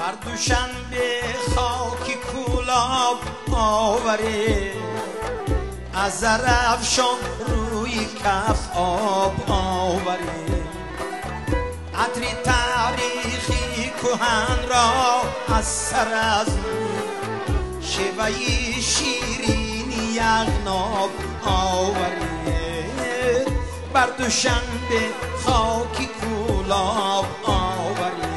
بر دوشنبه خاکی کولاب آوری از زرافشان روی کف آب آوری عطری تاریخی کهن را از سر از شیوهی شیرینی یغناب آوری بر دوشنبه خاکی کولاب آوری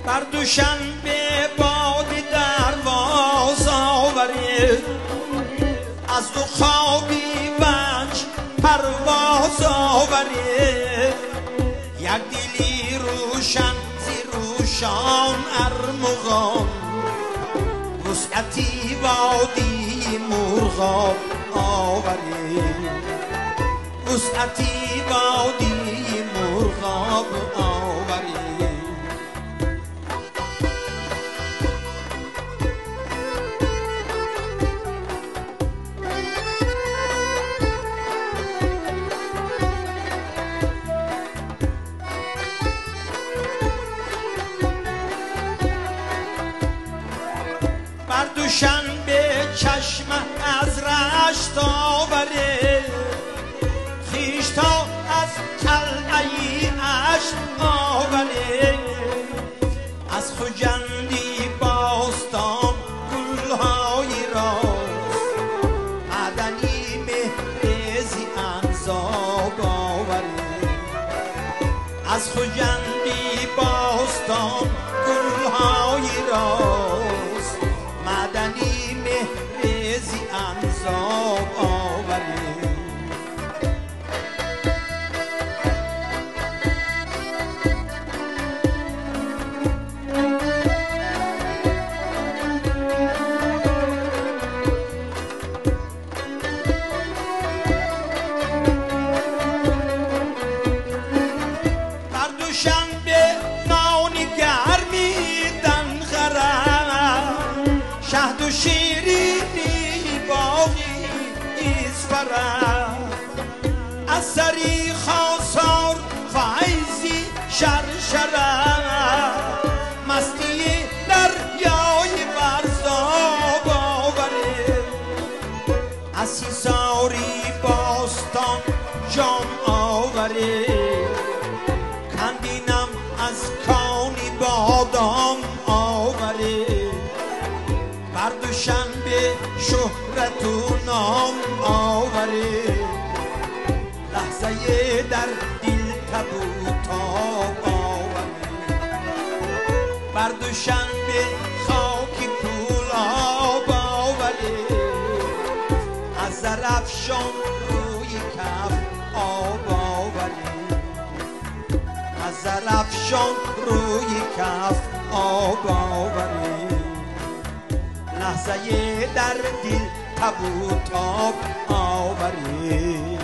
بر دوشنبه بادی درواز آوری از دو خوابی وجه پرواز آوری یک دلی روشن زی روشان ارمغان وسعتی وادی مرغاب آوری وسعتی وادی مرغاب آوری بر دوشنبه چشم از رشت آوره خویش تا از قلعه عشق آوره از خجندی باستان گلهای راست معدنی مهرزی انزاب آوره از خجندی باستان گلهای راست معدنی مهرزی انزاب آوری بر دوشنبه نانی گرمی دن خرم شهد و شیرینی باقی ایزفرم از سری خاصار فیضی شرشرم مستی دریای برزاب آوره از سیساری باستان جام آوره کندینم از کانی بادام آوره بر دوشنبه شهرت و نام آوره لحظه در دل تبوتاب آوره بر دوشنبه خاکی کولاب آوره از زرافشان روی کف آب آوره از زرافشان روی کف آب آوره لحظه در دل تبوتاب آوری